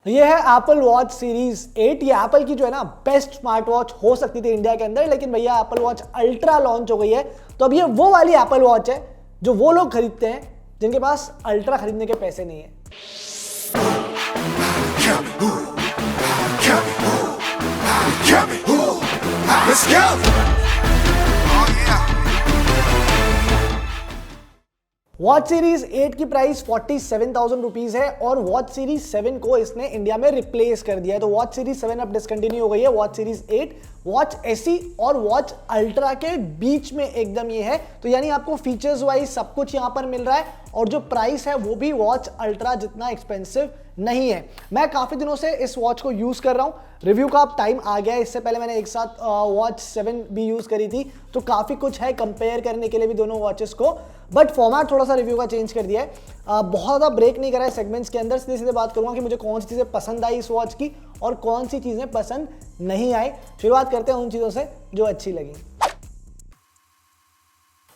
ये है Apple watch series 8। ये एप्पल की जो है ना बेस्ट स्मार्ट वॉच हो सकती थी इंडिया के अंदर, लेकिन भैया एप्पल वॉच अल्ट्रा लॉन्च हो गई है। तो अब ये वो वाली एप्पल वॉच है जो वो लोग खरीदते हैं जिनके पास अल्ट्रा खरीदने के पैसे नहीं है। Let's go! वॉच सीरीज 8 की प्राइस 47,000 रुपीज है और वॉच सीरीज 7 को इसने इंडिया में रिप्लेस कर दिया है। तो वॉच सीरीज 7 अब डिसकंटिन्यू हो गई है। वॉच सीरीज 8 वॉच एसी और वॉच अल्ट्रा के बीच में एकदम ये है। तो यानी आपको फीचर्स वाइज सब कुछ यहां पर मिल रहा है और जो प्राइस है वो भी वॉच अल्ट्रा जितना एक्सपेंसिव नहीं है। मैं काफी दिनों से इस वॉच को यूज कर रहा हूं, रिव्यू का अब टाइम आ गया है। इससे पहले मैंने एक साथ वॉच 7 भी यूज करी थी, तो काफी कुछ है कंपेयर करने के लिए भी दोनों वॉचेस को। बट फॉर्मेट थोड़ा सा रिव्यू का चेंज कर दिया है, बहुत ज़्यादा ब्रेक नहीं करा है सेगमेंट्स के अंदर। सीधे सीधे बात करूंगा कि मुझे कौन सी चीज़ें पसंद आई इस वॉच की और कौन सी चीज़ें पसंद नहीं आई। शुरुआत करते हैं उन चीज़ों से जो अच्छी लगी।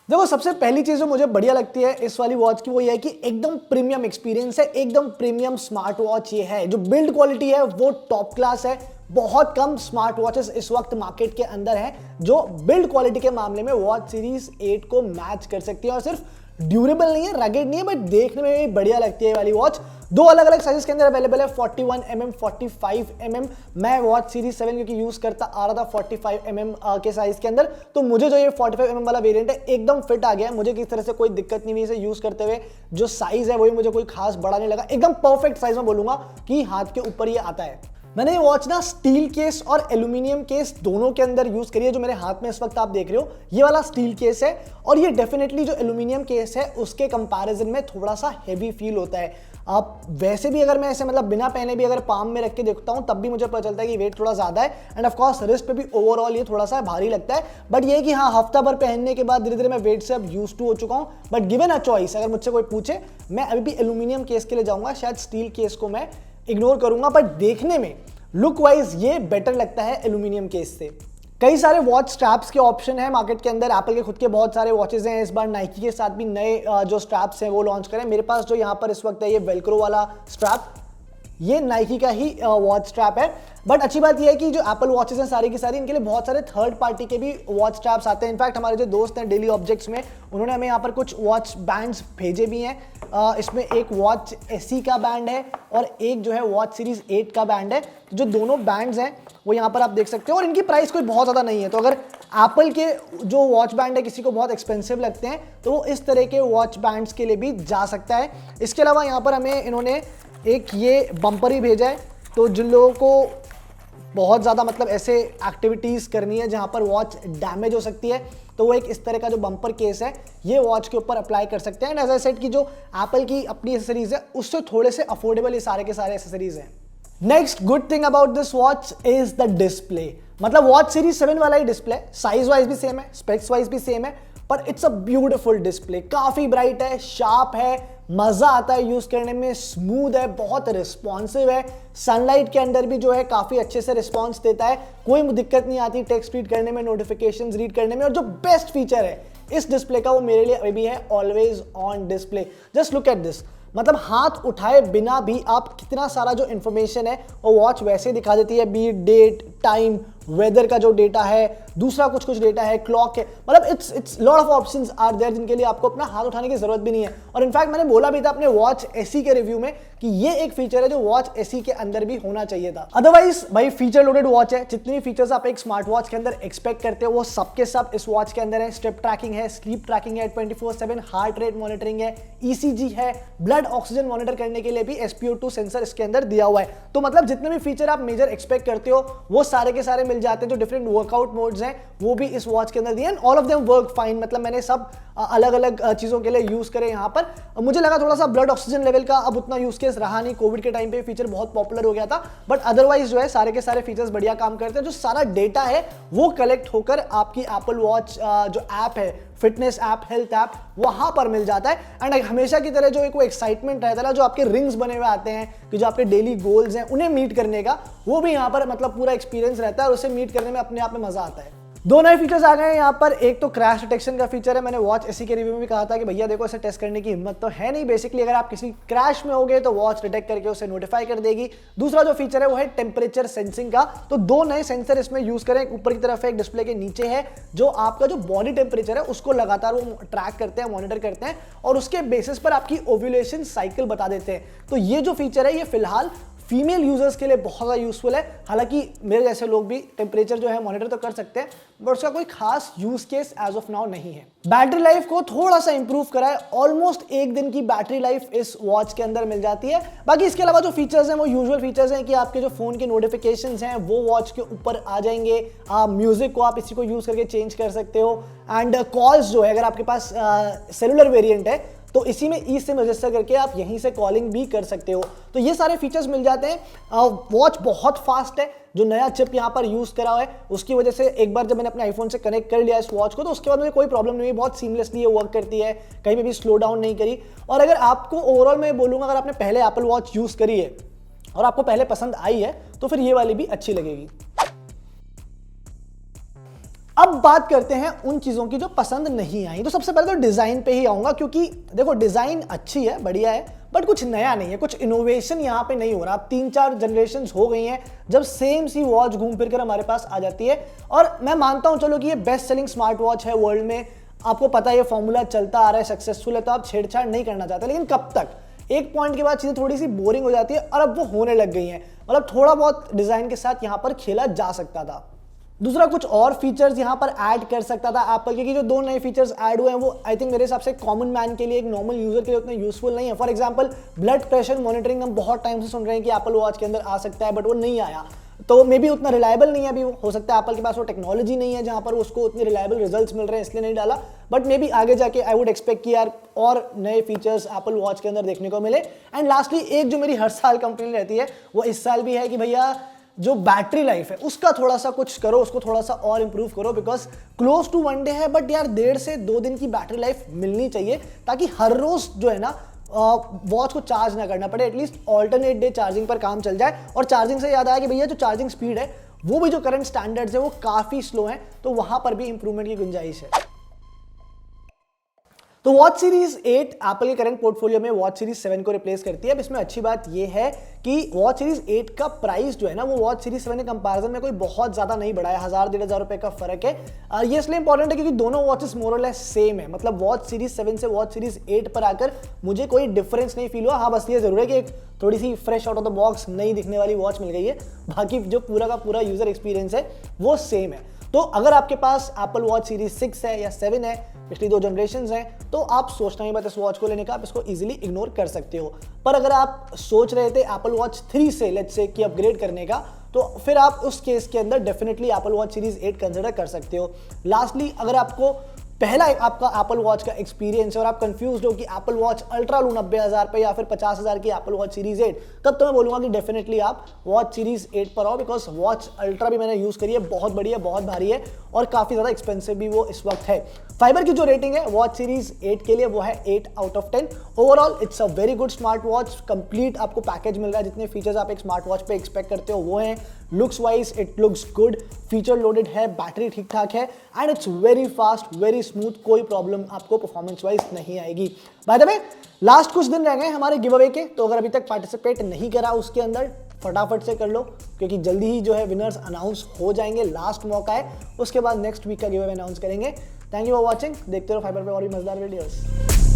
देखो, सबसे पहली चीज जो मुझे बढ़िया लगती है इस वाली वॉच की वो ये है कि एकदम प्रीमियम एक्सपीरियंस है, एकदम प्रीमियम स्मार्ट वॉच ये है। जो बिल्ड क्वालिटी है वो टॉप क्लास है। बहुत कम स्मार्ट वॉचेस इस वक्त मार्केट के अंदर हैं जो बिल्ड क्वालिटी के मामले में वॉच सीरीज 8 को मैच कर सकती है। और सिर्फ ड्यूरेबल नहीं है, रगेड नहीं है, बट देखने में भी बढ़िया लगती है ये वाली वॉच। दो अलग अलग साइजेस के अंदर अवेलेबल है, 41mm 45mm। मैं वॉच सीरीज 7 क्योंकि यूज करता आ रहा था 45mm के साइज के अंदर, तो मुझे जो ये 45mm वाला वेरिएंट है एकदम फिट आ गया है। मुझे किसी तरह से कोई दिक्कत नहीं हुई इसे यूज करते हुए। जो साइज है वही मुझे कोई खास बड़ा नहीं लगा, एकदम परफेक्ट साइज में बोलूंगा कि हाथ के ऊपर ये आता है। मैंने ये वॉच ना स्टील केस और एल्यूमिनियम केस दोनों के अंदर यूज करी है। जो मेरे हाथ में इस वक्त आप देख रहे हो ये वाला स्टील केस है और ये डेफिनेटली जो एल्यूमिनियम केस है उसके कंपैरिजन में थोड़ा सा हेवी फील होता है। आप वैसे भी अगर मैं ऐसे मतलब बिना पहने भी अगर पाम में रख के देखता हूं तब भी मुझे पता चलता है कि वेट थोड़ा ज्यादा है एंड ऑफ कोर्स रिस्ट पे भी ओवरऑल ये थोड़ा सा भारी लगता है। बट ये कि हाँ, हफ्ता भर पहनने के बाद धीरे धीरे मैं वेट से अब यूज टू हो चुका हूं। बट गिवन अ चॉइस अगर मुझसे कोई पूछे, मैं अभी भी एल्यूमिनियम केस के लिए जाऊंगा, शायद स्टील केस को मैं इग्नोर करूंगा। बट देखने में लुक वाइज ये बेटर लगता है एल्यूमिनियम केस से। कई सारे वॉच स्ट्रैप्स के ऑप्शन है मार्केट के अंदर। एप्पल के खुद के बहुत सारे वॉचेज हैं। इस बार नाइकी के साथ भी नए जो स्ट्रैप्स हैं वो लॉन्च करें। मेरे पास जो यहाँ पर इस वक्त है ये वेलक्रो वाला स्ट्रैप, ये नाइकी का ही वॉच स्ट्रैप है। बट अच्छी बात यह है कि जो एप्पल वॉचेस हैं सारी की सारी, इनके लिए बहुत सारे थर्ड पार्टी के भी वॉच स्ट्रैप्स आते हैं। इनफैक्ट हमारे जो दोस्त हैं डेली ऑब्जेक्ट्स में, उन्होंने हमें यहाँ पर कुछ वॉच बैंड्स भेजे भी हैं। इसमें एक वॉच एसी का बैंड है और एक जो है वॉच सीरीज 8 का बैंड है। तो जो दोनों बैंड्स हैं वो यहाँ पर आप देख सकते हो और इनकी प्राइस कोई बहुत ज़्यादा नहीं है। तो अगर एप्पल के जो वॉच बैंड है किसी को बहुत एक्सपेंसिव लगते हैं तो वो इस तरह के वॉच बैंड्स के लिए भी जा सकता है। इसके अलावा यहाँ पर हमें इन्होंने एक ये बम्पर ही भेजा है। तो जिन लोगों को बहुत ज़्यादा मतलब ऐसे एक्टिविटीज़ करनी है जहाँ पर वॉच डैमेज हो सकती है तो वो एक इस तरह का जो बम्पर केस है ये वॉच के ऊपर अप्लाई कर सकते हैं। एंड एज आई सेड कि जो एप्पल की अपनी एसेसरीज है उससे थोड़े से अफोर्डेबल ये सारे के सारे एसेसरीज हैं। Next good thing about this watch is the display. मतलब वॉच सीरीज 7 वाला ही डिस्प्ले, साइज वाइज भी सेम है, स्पेक्स वाइज भी सेम है, पर इट्स अ ब्यूटीफुल डिस्प्ले। काफी ब्राइट है, शार्प है, मजा आता है यूज करने में, स्मूथ है, बहुत रिस्पॉन्सिव है। सनलाइट के अंदर भी जो है काफी अच्छे से रिस्पॉन्स देता है, कोई दिक्कत नहीं आती टेक्स्ट रीड करने में, नोटिफिकेशंस रीड करने में। और जो बेस्ट फीचर है इस डिस्प्ले का वो मेरे लिए अभी भी है always on display. Just look at this, मतलब हाथ उठाए बिना भी आप कितना सारा जो इंफॉर्मेशन है वो वॉच वैसे दिखा देती है। बी डेट, टाइम, वेदर का जो डेटा है, दूसरा कुछ डेटा है, क्लॉक है, मतलब it's lot of options are there जिनके लिए आपको अपना हाथ उठाने की जरूरत भी नहीं है। और इनफैक्ट मैंने बोला भी था अपने वॉच एसी के रिव्यू में कि ये एक फीचर है जो वॉच एसी के अंदर भी होना चाहिए था। अदरवाइज भाई फीचर लोडेड वॉच है, जितनी फीचर्स आप एक स्मार्ट वॉच के अंदर एक्सपेक्ट करते हो वो सबके सब इस वॉच के अंदर है। स्टेप ट्रैकिंग है, स्लीप ट्रैकिंग है, 24/7 हार्ट रेट मॉनिटरिंग है, ईसीजी है, ब्लड ऑक्सीजन मॉनिटर करने के लिए भी SpO2 सेंसर इसके अंदर दिया हुआ है। तो मतलब जितने भी फीचर आप मेजर एक्सपेक्ट करते हो वो सारे के सारे मिल जाते हैं। जो डिफरेंट वर्कआउट मोड्स हैं वो भी इस वॉच के अंदर दिए, all of them work fine. मतलब मैंने सब अलग अलग चीजों के लिए यूज करे यहाँ पर। मुझे लगा थोड़ा सा ब्लड ऑक्सीजन लेवल का अब उतना यूज केस रहा नहीं, कोविड के टाइम पे फीचर बहुत पॉपुलर हो गया था। बट अदरवाइज जो है सारे के सारे फीचर्स बढ़िया काम करते हैं। जो सारा डेटा है वो कलेक्ट होकर आपकी एप्पल वॉच जो ऐप है, फिटनेस ऐप, हेल्थ ऐप, वहां पर मिल जाता है। एंड हमेशा की तरह जो एक वो एक्साइटमेंट रहता है ना, जो आपके रिंग्स बने हुए आते हैं कि जो आपके डेली गोल्स हैं उन्हें मीट करने का, वो भी यहाँ पर मतलब पूरा एक्सपीरियंस रहता है और उसे मीट करने में अपने आप में मजा आता है। दो नए फीचर्स आ गए हैं यहाँ पर। एक तो क्रैश डिटेक्शन का फीचर है। मैंने वॉच एसी के रिव्यू में भी कहा था कि भैया देखो इसे टेस्ट करने की हिम्मत तो है नहीं। बेसिकली अगर आप किसी क्रैश में होगे तो वॉच डिटेक्ट करके उसे नोटिफाई कर देगी। दूसरा जो फीचर है वो है टेम्परेचर सेंसिंग का। तो दो नए सेंसर इसमें यूज करें, ऊपर की तरफ है, एक डिस्प्ले के नीचे है, जो आपका जो बॉडी टेम्परेचर है उसको लगातार वो ट्रैक करते हैं, मॉनिटर करते हैं और उसके बेसिस पर आपकी ओव्यूलेशन साइकिल बता देते हैं। तो ये जो फीचर है ये फिलहाल फीमेल यूजर्स के लिए बहुत ज़्यादा यूजफुल है। हालांकि मेरे जैसे लोग भी टेम्परेचर जो है मॉनिटर तो कर सकते हैं, बट उसका कोई खास use case as of now नहीं है। बैटरी लाइफ को थोड़ा सा इंप्रूव करा है। ऑलमोस्ट 1 दिन की बैटरी लाइफ इस वॉच के अंदर मिल जाती है। बाकी इसके अलावा जो फीचर्स हैं वो यूजुअल फीचर्स हैं कि आपके जो फोन के नोटिफिकेशंस हैं वो वॉच के ऊपर आ जाएंगे। म्यूजिक को आप इसी को यूज करके चेंज कर सकते हो। एंड कॉल्स जो है, अगर आपके पास सेलुलर वेरिएंट है तो इसी में ई सिम रजिस्टर करके आप यहीं से कॉलिंग भी कर सकते हो। तो ये सारे फीचर्स मिल जाते हैं। वॉच बहुत फास्ट है। जो नया चिप यहाँ पर यूज करा हुआ है उसकी वजह से एक बार जब मैंने अपने आईफोन से कनेक्ट कर लिया इस वॉच को तो उसके बाद मुझे कोई प्रॉब्लम नहीं हुई। बहुत सीमलेसली ये वर्क करती है, कहीं पे भी स्लो डाउन नहीं करी। और अगर आपको ओवरऑल मैं बोलूँगा, अगर आपने पहले एप्पल वॉच यूज करी है और आपको पहले पसंद आई है तो फिर ये वाली भी अच्छी लगेगी। अब बात करते हैं उन चीजों की जो पसंद नहीं आई। तो सबसे पहले तो डिजाइन पे ही आऊंगा, क्योंकि देखो डिजाइन अच्छी है, बढ़िया है, बट कुछ नया नहीं है, कुछ इनोवेशन यहाँ पे नहीं हो रहा। अब 3-4 जनरेशन हो गई हैं जब सेम सी वॉच घूम फिर कर हमारे पास आ जाती है। और मैं मानता हूं चलो कि ये बेस्ट सेलिंग स्मार्ट वॉच है वर्ल्ड में, आपको पता है ये फॉर्मूला चलता आ रहा है, सक्सेसफुल है, तो आप छेड़छाड़ नहीं करना चाहते। लेकिन कब तक? एक पॉइंट के बाद चीजें थोड़ी सी बोरिंग हो जाती है और अब वो होने लग गई हैं। मतलब थोड़ा बहुत डिजाइन के साथ यहाँ पर खेला जा सकता था। दूसरा कुछ और फीचर्स यहाँ पर ऐड कर सकता था एप्पल, क्योंकि जो दो नए फीचर्स ऐड हुए हैं वो आई थिंक मेरे हिसाब से कॉमन मैन के लिए, एक नॉर्मल यूजर के लिए उतने यूजफुल नहीं है। For example blood pressure monitoring हम बहुत टाइम से सुन रहे हैं कि एप्पल वॉच के अंदर आ सकता है, बट वो नहीं आया। तो मे बी उतना रिलायबल नहीं है अभी, हो सकता है एप्पल के पास वो टेक्नोलॉजी नहीं है जहां पर उसको उतने रिलायबल रिजल्ट्स मिल रहे हैं, इसलिए नहीं डाला। बट मे बी आगे जाके आई वुड एक्सपेक्ट कि यार और नए फीचर्स एप्पल वॉच के अंदर देखने को मिले। एंड लास्टली एक जो मेरी हर साल कंप्लेन रहती है वो इस साल भी है कि भैया जो बैटरी लाइफ है उसका थोड़ा सा कुछ करो, उसको थोड़ा सा और इंप्रूव करो, बिकॉज क्लोज टू 1 डे है, बट यार 1.5 से 2 दिन की बैटरी लाइफ मिलनी चाहिए ताकि हर रोज जो है ना वॉच को चार्ज ना करना पड़े। एटलीस्ट ऑल्टरनेट डे चार्जिंग पर काम चल जाए। और चार्जिंग से याद आया कि भैया जो चार्जिंग स्पीड है वो भी जो करंट स्टैंडर्ड्स है वो काफी स्लो है, तो वहां पर भी इंप्रूवमेंट की गुंजाइश है। तो वॉच सीरीज 8 एप्पल के करंट पोर्टफोलियो में वॉच सीरीज 7 को रिप्लेस करती है। अब इसमें अच्छी बात यह है कि वॉच सीरीज 8 का प्राइस जो है ना वो वॉच सीरीज 7 के कंपैरिजन में कोई बहुत ज्यादा नहीं बढ़ा है, 1000-1500 रुपए का फर्क है। ये इसलिए इंपॉर्टेंट है क्योंकि दोनों वॉचेस मोर और लेस सेम है। मतलब वॉच सीरीज 7 से वॉच सीरीज 8 पर आकर मुझे कोई डिफरेंस नहीं फील हुआ। हाँ, बस ये जरूर है कि एक थोड़ी सी fresh out of the box नई दिखने वाली वॉच मिल गई है, बाकी जो पूरा का पूरा यूजर एक्सपीरियंस है वो सेम है। तो अगर आपके पास एप्पल वॉच सीरीज 6 है या 7 है, पिछली 2 जनरेशन हैं, तो आप सोचना ही मत इस वॉच को लेने का, आप इसको इजीली इग्नोर कर सकते हो। पर अगर आप सोच रहे थे एप्पल वॉच 3 से लेट्स से कि अपग्रेड करने का, तो फिर आप उस केस के अंदर definitely Apple watch series 8 consider कर सकते हो। लास्टली, अगर आपको पहला आपका एप्पल वॉच का एक्सपीरियंस है और आप कंफ्यूज्ड हो कि एप्पल वॉच अल्ट्रा लूं 90,000 पे या फिर 50,000 की एप्पल वॉच सीरीज 8, तब तो मैं बोलूंगा कि डेफिनेटली आप वॉच सीरीज 8 पर आओ, बिकॉज वॉच अल्ट्रा भी मैंने यूज करी है, बहुत बढ़िया, बहुत भारी है और काफी ज्यादा एक्सपेंसिव भी वो इस वक्त है। फाइबर की जो रेटिंग है वॉच सीरीज 8 के लिए वो है 8 out of 10। Overall it's a very good smart watch. Complete आपको पैकेज मिल रहा है, जितने फीचर्स आप एक स्मार्ट वॉच पे एक्सपेक्ट करते हो वो हैं। Looks wise it looks good, feature loaded है, बैटरी ठीक ठाक है and it's very fast, very smooth, कोई प्रॉब्लम आपको परफॉर्मेंस वाइज नहीं आएगी। बाय द वे, लास्ट कुछ दिन रह गए हमारे गिव अवे के, तो अगर अभी तक पार्टिसिपेट नहीं करा उसके अंदर फटाफट से कर लो, क्योंकि जल्दी ही जो है विनर्स अनाउंस हो जाएंगे। लास्ट मौका है, उसके बाद नेक्स्ट वीक का गिव अवे अनाउंस करेंगे। Thank you for watching. देखते रहो फाइबर पे और भी मजेदार वीडियोस।